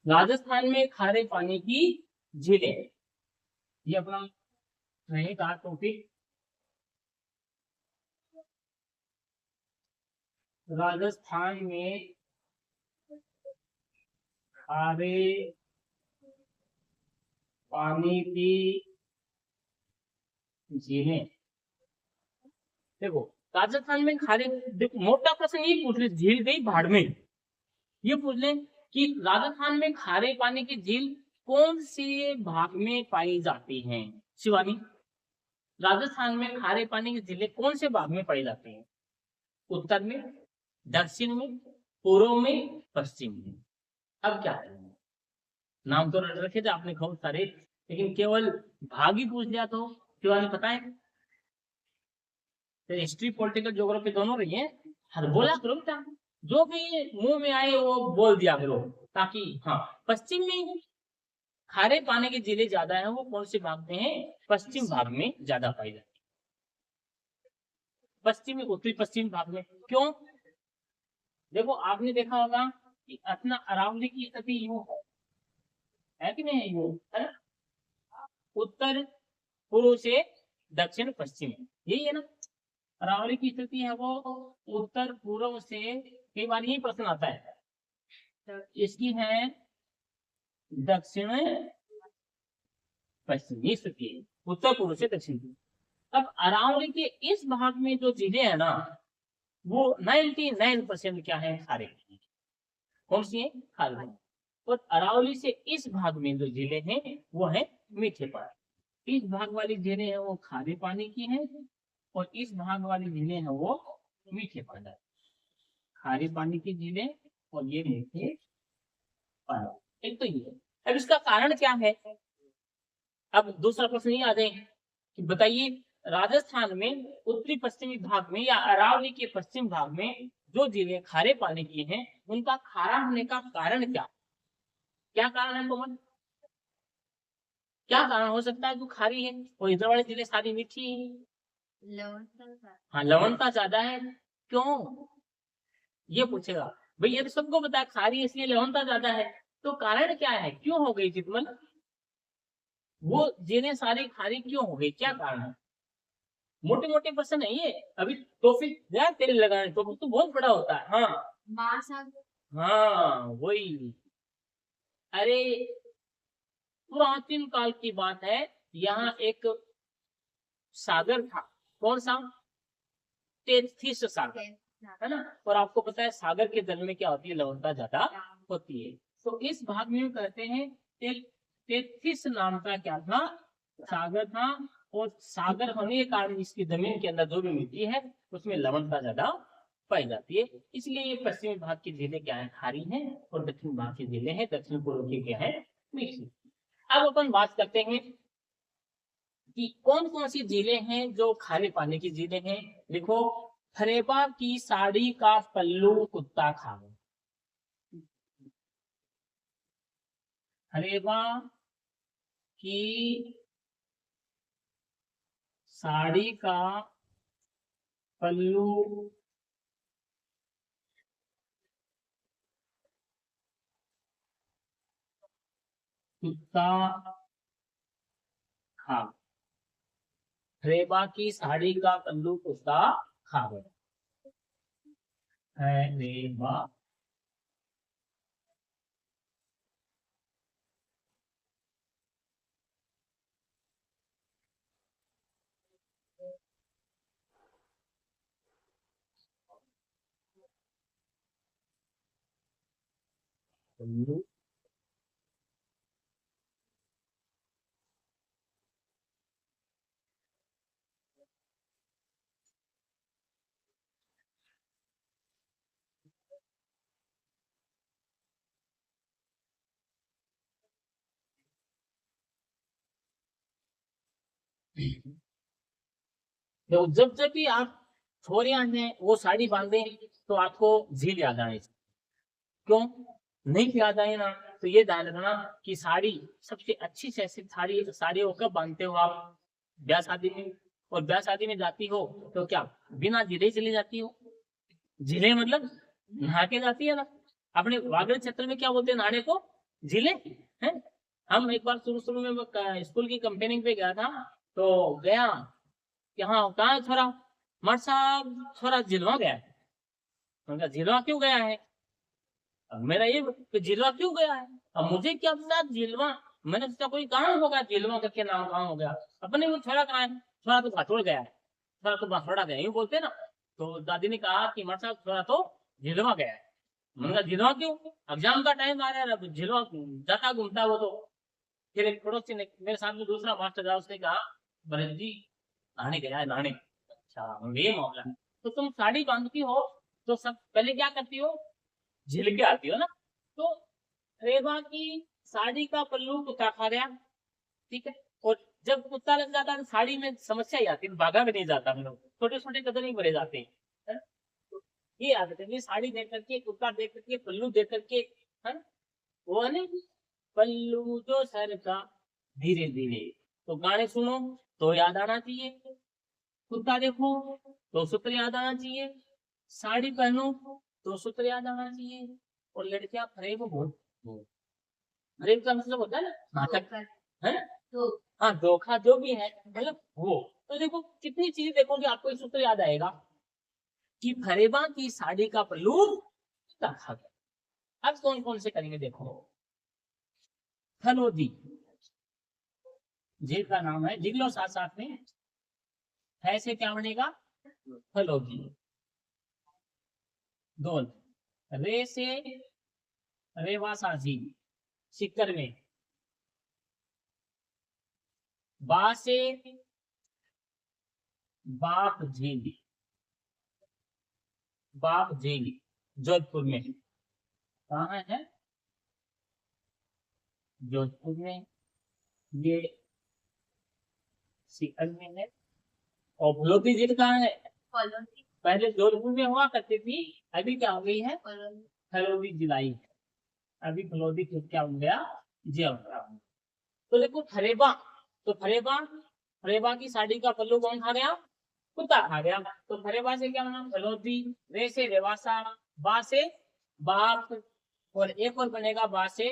राजस्थान में खारे पानी की झीलें, ये अपना रहेगा टॉपिक। राजस्थान में खारे पानी की झीलें। देखो राजस्थान में खारे, देखो मोटा प्रश्न ये पूछ ले, झील गई बाड़मेर, ये पूछ ले कि राजस्थान में खारे पानी की झील कौन से भाग में पाई जाती हैं। शिवानी, राजस्थान में खारे पानी की झीलें कौन से भाग में पाई जाती हैं? उत्तर में, दक्षिण में, पूर्व में, पश्चिम में। अब क्या है, नाम तो रखे थे आपने बहुत सारे, लेकिन केवल भाग ही पूछ लिया तो शिवानी पता है? हिस्ट्री पॉलिटिकल ज्योग्राफी दोनों रही है। हर बोला करो बेटा, जो भी मुंह में आए वो बोल दिया करो, ताकि हाँ। पश्चिम में खारे पानी की झीलें ज्यादा है, वो कौन से भाग में है? पश्चिम भाग में ज्यादा पाई जाती है। पश्चिमी, उत्तरी पश्चिम भाग में। क्यों? देखो आपने देखा होगा कि अपना अरावली की स्थिति यूं है कि नहीं, यूं है ना, उत्तर पूर्व से दक्षिण पश्चिम, यही है ना। अरावली की स्थिति है वो उत्तर पूर्व से, कई बार यही प्रश्न आता है, इसकी है दक्षिण पश्चिमी स्थिति, उत्तर पूर्व से दक्षिण पूर्व। अब अरावली के इस भाग में जो झीलें है ना, वो 99% क्या है? खारे। कौन सी है? खारे। और अरावली से इस भाग में जो झीलें हैं वो है मीठे पानी। इस भाग वाली झीलें हैं वो खारे पानी की हैं, और इस भाग वाली झीलें हैं वो मीठे पानी। खारे पानी की झीलें और ये मीठे पानी, एक तो ये है। अब इसका कारण क्या है? अब दूसरा प्रश्न ये आ जाए कि बताइए, राजस्थान में उत्तरी पश्चिमी भाग में या अरावली के पश्चिम भाग में जो झीलें खारे पानी की हैं, उनका खारा होने का कारण क्या? क्या कारण है कोमल? क्या कारण हो सकता है जो खारी है और इधर वाली झीलें सारी मीठी है? हाँ, लवणता ज्यादा है। क्यों, ये पूछेगा भाई, ये तो सबको पता है खारी इसलिए लवणता ज्यादा है, तो कारण क्या है, क्यों हो गई चितमल? वो झीलें सारी खारी क्यों हो गई, क्या कारण है? मोटे मोटे प्रश्न है ये, अभी टॉपिक यार तेरे लगाने, टॉपिक तो बहुत बड़ा होता है। हाँ महासागर, हाँ वही। अरे पुरातन काल की बात है, यहाँ एक सागर था। कौन सा? तेथिस सागर, है ना। और आपको पता है सागर के जल में क्या होती है? लवणता ज्यादा होती है। तो इस भाग में कहते हैं तेथिस नाम का क्या था? सागर था। और सागर होने के कारण इसकी जमीन के अंदर जो भी मिट्टी है उसमें लवणता ज्यादा पाई जाती है, इसलिए ये पश्चिमी भाग की झीलें क्या है? खारी हैं, और दक्षिण भाग की झीलें हैं, दक्षिण पूर्व की क्या है? मीठी। अब अपन बात करते हैं कि कौन कौन सी झीलें हैं जो खारे पानी की झीलें हैं। देखो, फरेबा की साड़ी का पल्लू कुत्ता खा गया। फरेबा की साड़ी का पल्लू कुत्ता खा, फरेबा की साड़ी का पल्लू कुत्ता खा गया। फरेबा पल्लू तो जब जब भी आप छोरियां हैं वो साड़ी बांधे तो आपको झील याद आए। क्यों नहीं याद आए ना? तो ये ध्यान रखना कि साड़ी सबसे अच्छी से अच्छी साड़ी, साड़ियों कब बांधते हो आप? ब्याह शादी में। और ब्याह शादी में जाती हो तो क्या बिना जिले चली जाती हो? जिले मतलब नहा के जाती है ना। अपने वागड़ क्षेत्र में क्या बोलते हैं नहाने को? झीलें हैं। हम एक बार शुरू शुरू में स्कूल की कंपेनिंग पे गया था, तो गया यहाँ कहाँ है छोरा, मर साहब छोरा झिलवा गया है। मैंने कहा झिलवा क्यों गया है? अब मेरा ये कि झिलवा क्यों गया है, अब मुझे क्या पता झिलवा, मैंने सोचा कोई काम होगा झिलवा करके नाम काम हो गया, अपने वो छोरा कहाँ है, छोरा तो भाटोड़ गया है, छोरा तो भाटोड़ा गया, यूँ बोलते ना। तो दादी ने कहा कि मर साहब छोरा तो झिलवा गया है। मैंने कहा झिलवा क्यों, एग्जाम का टाइम आ रहा है, अब झिलवा जाता घूमता है वो तो। फिर एक पड़ोसी ने, मेरे साथ में दूसरा मास्टर था, उसने कहा भरत जी नहाने गया है नहाने। अच्छा ये मामला है। तो तुम साड़ी बांधती हो तो सब पहले क्या करती हो, झिल के आती हो ना। तो रेबा की साड़ी का पल्लू कुत्ता खा गया, ठीक है। और जब कुत्ता लग जाता है तो साड़ी में समस्या ही आती है, भागा भी नहीं जाता, हम लोग छोटे छोटे कदम ही भरे जाते हैं, है? तो ये आदत है, ये साड़ी देख करके, कुत्ता देख करके, पल्लू देख करके, है ना? वो है ना, पल्लू जो सर का धीरे धीरे, तो गाने सुनो तो याद आना चाहिए, कुत्ता देखो तो सूत्र याद आना चाहिए, साड़ी पहनो तो सूत्र याद आना चाहिए। और लड़कियां फरेब बहुत, फरेब का मतलब होता है ना नाटक, है तो, हाँ धोखा जो भी है मतलब वो। तो देखो कितनी चीजें देखोगे आपको एक सूत्र याद आएगा कि फरेबा की साड़ी का पल्लू रखा गया। अब कौन कौन से करेंगे देखो, फलोदी झील का नाम है, लिख लो साथ साथ में, है से क्या बनेगा, फलोदी। दोल, रे से रेवासा झील सिक्कर में, बा से बाप झील, बाप झील जोधपुर में, कहाँ है, जोधपुर में, ये सिक्कर में है। और फलोदी झील कहाँ है, पहले जोधपुर में हुआ करती थी, अभी क्या हो गई है, फलोदी जिलाई है, अभी फलोदी क्या हो गया, जी हो गया। तो देखो फरेबा, तो फरेबा, फरेबा की साड़ी का पल्लू कौन खा गया, कुत्ता खा गया। तो फरेबा से क्या बना, फलोदी, रे से रेवासा, बा से बाप, और एक और बनेगा बा से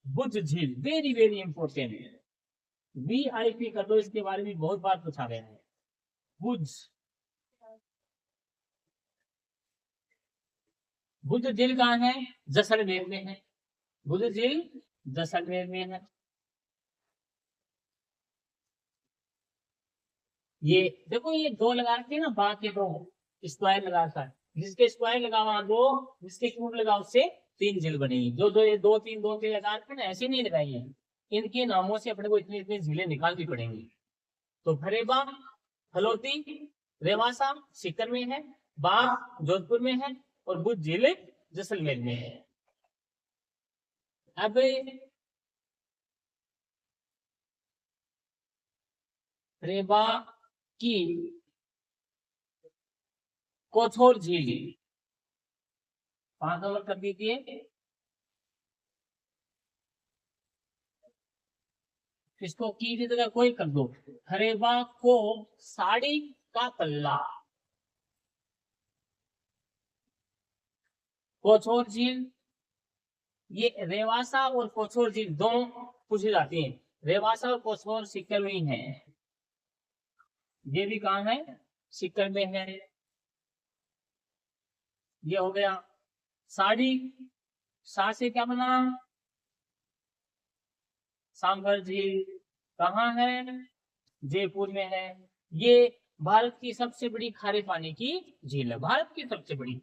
बुद्ध झील, वेरी वेरी इंपॉर्टेंट है, VIP कर दो, इसके बारे में बहुत बार पूछा गया है। बुद्ध, बुद्ध झील कहाँ है, जैसलमेर में है, बुद्ध झील जैसलमेर में है। ये देखो ये दो लगा रखे हैं ना, बा के दो स्क्वायर लगा रखा है, जिसके स्क्वायर लगा वहां दो, जिसके क्यूब लगा उससे तीन झील बनेगी। जो दो ये दो तीन लगा रखे ना, ऐसे नहीं लगाई है, इनके नामों से अपने को इतनी इतनी झीलें निकालनी पड़ेंगी। तो फरेबा, फलोती, रेवासा सीकर में है, बाग जोधपुर में है, और बुद्ध झील जैसलमेर में है। अब रेबा की कोथोर झील 5 नंबर कर दीजिए, इसको की की जगह कोई कर दो, हरेबा को साड़ी का पल्ला, कोछोर झील, ये रेवासा और कोछोर झील दोनों पूछी जाती हैं, रेवासा और कोछोर सिक्कर में है, ये भी कहाँ है, सिक्कर में है। ये हो गया साड़ी, सा से क्या बना, सांभर झील कहाँ है, जयपुर में है। ये भारत की सबसे बड़ी खारे पानी की झील है, भारत की सबसे बड़ी,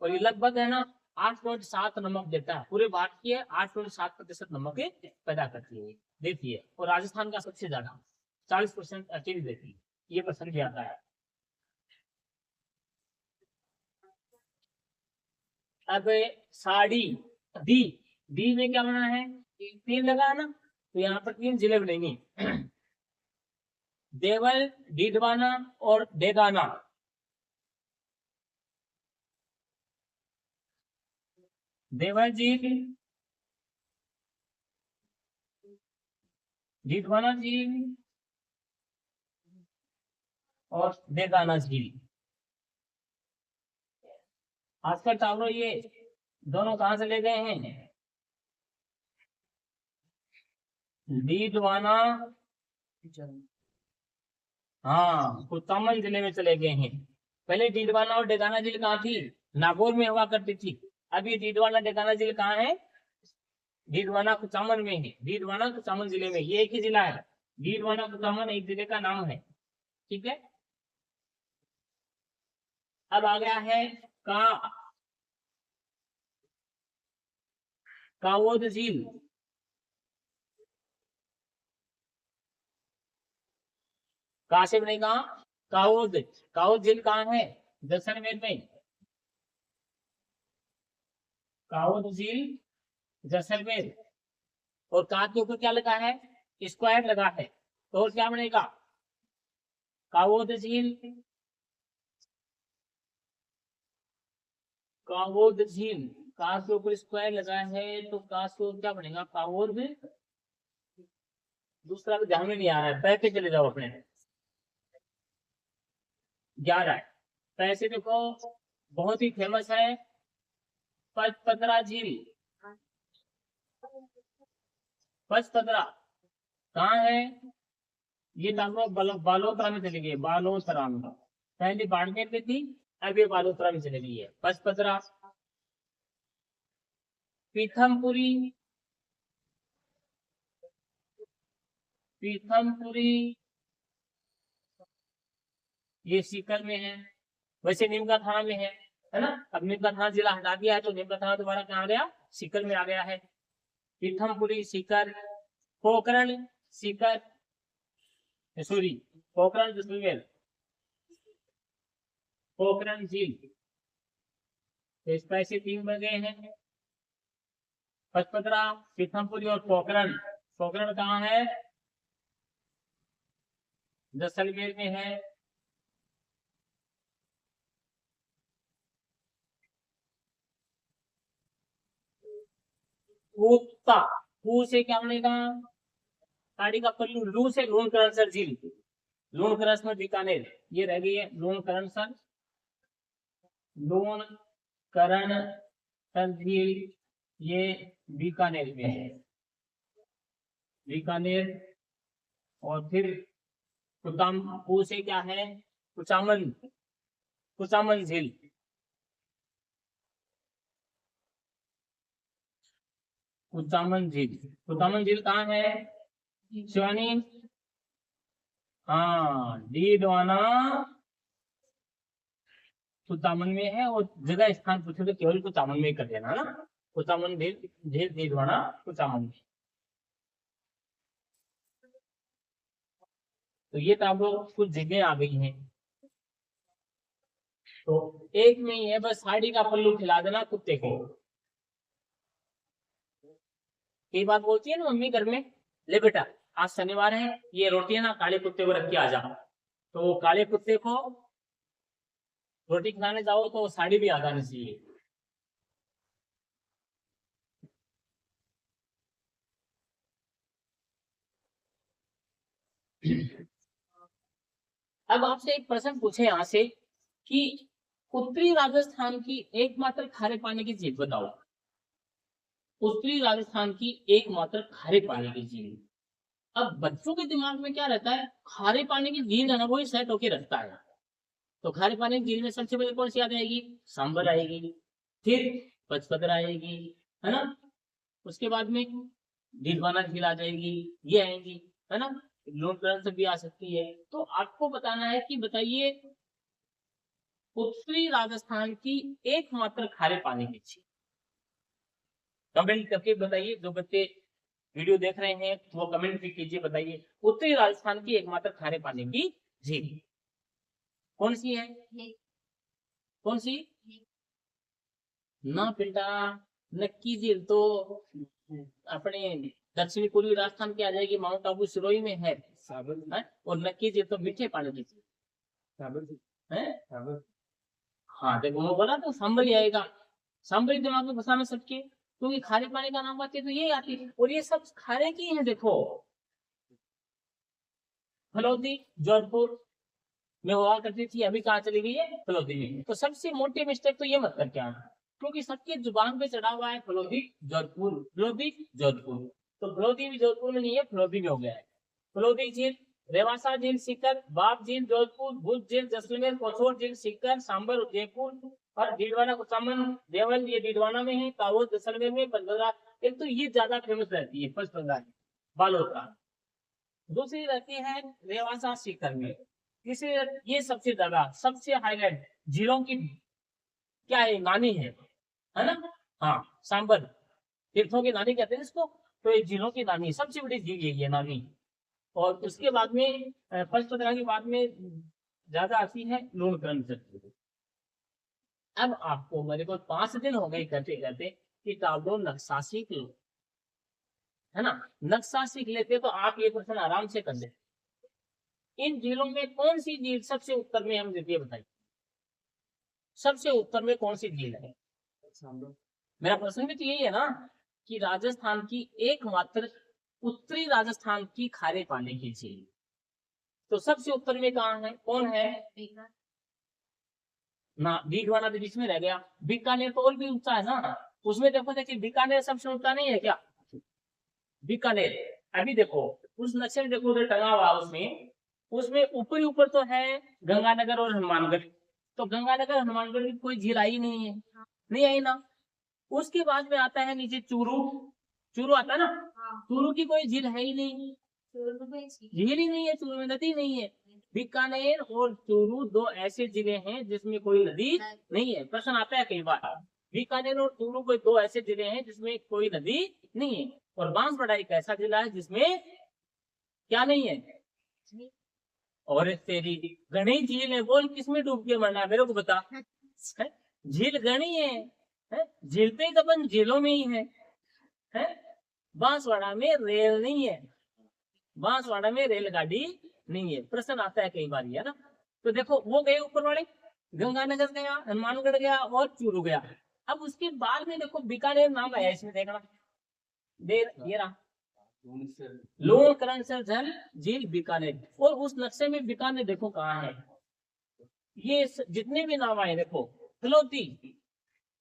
और ये लगभग है ना 8.7 नमक देता है, पूरे भारत की 8.7% नमक पैदा करती है देती है, और राजस्थान का सबसे ज्यादा 40% अकेली देती है, ये पसंद भी आता है। अब साड़ी, डी, डी में क्या बना है, तीन लगा है ना, तो यहाँ पर तीन जिले बनेंगी, देवल, डीडवाना और डेगाना। देवल झील, डीडवाना झील और डेगाना झील। आजकल टावरों ये दोनों कहां से ले गए हैं, डीडवाना, हाँ कुचामन जिले में चले गए हैं। पहले डीडवाना और डेगाना झील कहाँ थी? नागौर में हुआ करती थी। अभी डीडवाना डेगाना झील कहाँ है? डीडवाना कुचामन में है। डीडवाना कुचामन जिले में, ये एक ही जिला है। डीडवाना कुचामन एक जिले का नाम है। ठीक है। अब आ गया है कावोद झील। कहाँ से बनेगा? कावोद। कावोद झील कहाँ है? जैसलमेर में। कावोद झील जैसलमेर। और का के ऊपर क्या लगा है? स्क्वायर लगा है। तो और क्या बनेगा? कावोद झील। कावोद झील, का के ऊपर स्क्वायर लगा है तो का से क्या बनेगा? कावोद। दूसरा तो ध्यान में नहीं आ रहा है, पैसे चले जाओ अपने। 11 पैसे देखो, बहुत ही फेमस है पचपदरा झील। पचपदरा कहाँ है? ये बालोतरा में चली गई, बालोतरा में। पहले बाड़मेर में थी, अब ये बालोतरा में चली गई है। पचपदरा। पीथमपुरी। पीथमपुरी ये सीकर में है। वैसे नीम का थाना में है ना? अब नीम का थाना जिला हटा दिया है तो नीम का थाना दोबारा कहाँ आ गया? सीकर में आ गया है। पीथमपुरी सीकर। पोखरण सीकर, सॉरी पोखरण जैसलमेर। पोखरण झील। तो इस तरह से 3 बन गए हैं, पचपदरा, पीथमपुरी और पोखरण। पोखरण कहाँ है? जैसलमेर में है। कूता, कू से क्या बनेगा? साड़ी का पल्लू। लू से लूणकरणसर झील। लूणकरणसर बीकानेर, ये रह गई है लूणकरणसर। लूणकरणसर झील ये बीकानेर में है। बीकानेर। और फिर कू से क्या है? कुचामन। कुचामन झील। कुचामन झील। कुचामन झील कहाँ है? शिवानी। हाँ डीडवाना कुचामन में है। और जगह स्थान पूछे तो केवल कुचामन में कर देना ना। कुचामन झील, झील डीडवाना कुचामन में। तो ये तो आप लोग कुछ जगह आ गई हैं। तो एक में ही है बस, साड़ी का पल्लू खिला देना कुत्ते को। कई बात बोलती है ना मम्मी घर में, ले बेटा आज शनिवार है, ये रोटी है ना काले कुत्ते को रख के आ जा। तो काले कुत्ते को रोटी खिलाने जाओ तो साड़ी भी आ जानी चाहिए। अब आपसे एक प्रश्न पूछे यहाँ से कि उत्तरी राजस्थान की एकमात्र खारे पानी की झील बताओ। उत्तरी राजस्थान की एकमात्र खारे पानी की झील। अब बच्चों के दिमाग में क्या रहता है? खारे पानी की झील है ना, वही सेट होके रखता है। तो खारे पानी की झील में सबसे पहले कौन सी याद आएगी? सांबर आएगी, फिर पचपदरा आएगी, है ना? उसके बाद में डीडवाना झील आ जाएगी, ये आएंगी, है ना? लूणकरण से भी आ सकती है। तो आपको बताना है कि बताइए उत्तरी राजस्थान की एकमात्र खारे पानी की झील। कमेंट करके बताइए, जो बच्चे वीडियो देख रहे हैं वो कमेंट भी कीजिए, बताइए उत्तरी राजस्थान की एकमात्र खारे पानी की झील कौन सी है? कौन सी? ना बेटा, नक्की झील तो अपने दक्षिणी पूर्वी राजस्थान की आ जाएगी, माउंट आबू सिरोही में है। और नक्की झील तो मीठे पानी की झील है। हाँ देखो वो बोला तो सांबरी आएगा। सांबरी दिमाग में फंसाना सबके, क्योंकि खारे पानी का नाम आती है तो ये आती है, और ये सब खारे की है। देखो फलौदी जोधपुर में हुआ करती थी, अभी कहाँ चली गई है? फलौदी में। तो सबसे मोटी मिस्टेक तो ये मत करके आना, क्योंकि सबकी जुबान पे चढ़ा हुआ है फलौदी जोधपुर, फलौदी जोधपुर। तो फलोदी भी जोधपुर में नहीं है, फलोदी में हो गया है। फलोदी झील, रेवासा झील सीकर, बाप झील जोधपुर, भुज झील जैसलमेर, कोछोर झील सीकर, सांबर उदयपुर और डीडवाना कुचामन देवल ये डीडवाना में है, कावोस जैसलमेर में, पंचपदरा। एक तो ये ज्यादा फेमस रहती है पंचपदरा बालोतरा। दूसरी रहती है रेवासा सीकर में। तीसरी ये सबसे ज्यादा सबसे हाईलाइट झीलों की क्या है, नानी है ना। हाँ, सांबर तीर्थों की नानी कहते हैं इसको। तो ये झीलों की नानी सबसे बड़ी झील है ये नानी। और उसके बाद में पंचपदरा के बाद में ज्यादा आती है लूणकरण। अब आपको मेरे को 5 दिन हो गए करते करते किताब लो, नक्शा सीख लो, है ना। नक्शा सीख लेते तो आप ये क्वेश्चन आराम से कर लेते। इन झीलों में कौन सी झील सबसे उत्तर में, हम देखिए बताइए सबसे उत्तर में कौन सी झील है। मेरा प्रश्न भी तो यही है ना कि राजस्थान की एकमात्र उत्तरी राजस्थान की खारे पानी की झील, तो सबसे उत्तर में कहाँ है, कौन है ना। डीडवाना तो बीच में रह गया। बीकानेर तो और भी ऊंचा है ना। उसमें देखो देखिए बीकानेर सबसे ऊंचा नहीं है क्या, बीकानेर। अभी देखो उस नक्शे में देखो उधर टंगा हुआ उसमें, उसमें ऊपर ही ऊपर तो है गंगानगर और हनुमानगढ़। तो गंगानगर हनुमानगढ़ की कोई झील आई नहीं है, नहीं आई ना। उसके बाद में आता है नीचे चूरू, चूरू आता है ना। चूरू की कोई झील है ही नहीं, झील ही नहीं है, चूरू में नदी नहीं है। बीकानेर और चूरू दो ऐसे जिले हैं जिसमें कोई नदी नहीं है। प्रश्न आता है कई बार, बीकानेर और चूरू कोई दो ऐसे जिले हैं जिसमें कोई नदी नहीं है। और बांसवाड़ा एक ऐसा जिला है जिसमें क्या नहीं है। और तेरी गणी झील है, बोल किसमें डूब के मरना है मेरे को बता। झील गणी है? झील पे तो अपन झीलों में ही है? बांसवाड़ा में रेल नहीं है, बांसवाड़ा में रेलगाड़ी नहीं है। प्रश्न आता है कई बार, है ना। तो देखो वो गए ऊपर वाले, गंगानगर गया, हनुमानगढ़ गया और चूरू गया। अब उसके बाद में देखो बीकानेर नाम आया इसमें, देखना देर ये रहा लूणकरण झील बीकानेर। और उस नक्शे में बीकानेर देखो कहाँ है। ये जितने भी नाम आए देखो, फलोदी,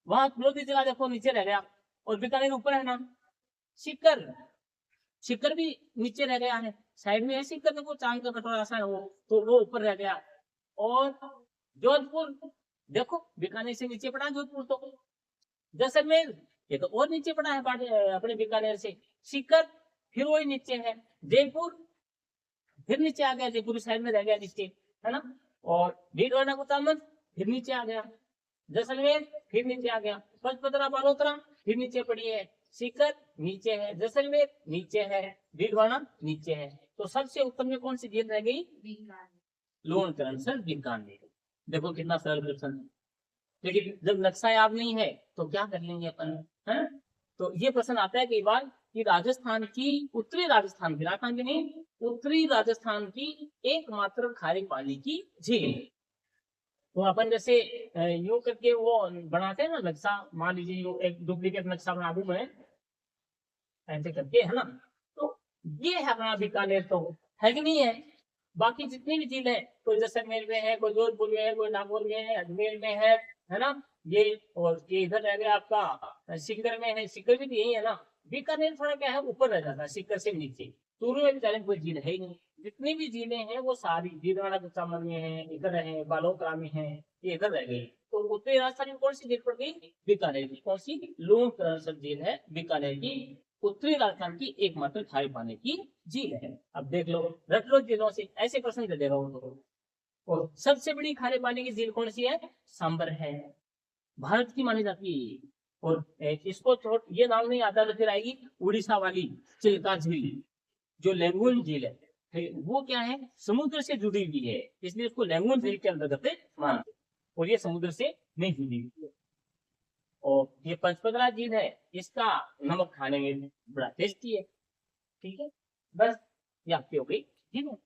वहां फलोदी जिला देखो नीचे रह गया और बीकानेर ऊपर है ना। सीकर, सीकर भी नीचे रह गया है, साइड में है सीकर, देखो चांद का कटोरा सा है वो, तो वो ऊपर रह गया। और जोधपुर देखो बीकानेर से नीचे पड़ा जोधपुर। तो जैसलमेर ये तो और नीचे पड़ा है अपने बीकानेर से। सीकर फिर वही नीचे है। जयपुर फिर नीचे आ गया, जयपुर साइड में रह गया नीचे, है ना। और डीडवाना कुचामन फिर नीचे आ गया, जैसलमेर फिर नीचे आ गया, पंचपदरा बालोतरा फिर नीचे पड़ी है, सीकर नीचे है, जैसलमेर नीचे है, डीडवाना नीचे है। तो सबसे उत्तर में कौन सी झील रह गई, लूणकरण सर बीकानेर। देखो कितना सरल प्रश्न है। लेकिन जब नक्शा याद नहीं है तो क्या कर लेंगे अपन, है। तो ये प्रश्न आता है कई बार कि राजस्थान की उत्तरी राजस्थान की, राजस्थान की नहीं, उत्तरी राजस्थान की एकमात्र खारे पानी की झील। तो अपन जैसे यूं करके वो बनाते हैं ना नक्शा, मान लीजिए यूं एक डुप्लीकेट नक्शा बना दूं मैं ऐसे करके, है ना। तो ये है अपना बीकानेर, तो है कि नहीं है। बाकी जितनी भी झील है, कोई जैसलमेर में है, कोई जोधपुर में है, कोई नागौर में है, अजमेर में है ना। ये और ये इधर रह गया आपका सीकर में है, सीकर भी तो यही है ना। बीकानेर थोड़ा क्या है ऊपर रह जाता है सीकर से नीचे। चूरू में बेचारे कोई झील है ही नहीं। जितनी भी झीलें हैं वो सारी डीडवाना कुचामन में है, इधर है बालोतरा में है, ये इधर रह गई। तो उत्तरी राजस्थान में कौन सी झील पड़ गई, बीकानेर की। कौन सी, लूणकरण झील है बीकानेर की, उत्तरी राजस्थान की एकमात्र खारे पानी की झील है। अब देख लो, रट लो झीलों से, ऐसे प्रश्न दे देगा उनको। और सबसे बड़ी खारे पानी की झील कौन सी है, सांबर है, भारत की मानी जाती है। और इसको छोड़ ये नाम नहीं आता तो फिर आएगी उड़ीसा वाली चिल्का झील, जो लेंगुन झील है। वो क्या है, समुद्र से जुड़ी हुई है, इसलिए उसको लेंगुन झील के अंतर्गत मानते हैं। और ये समुद्र से नहीं जुड़ी हुई है। और ये पंचपदरा झील है, इसका नमक खाने में बड़ा टेस्टी है। ठीक है, बस ये आपकी हो गई, ठीक है।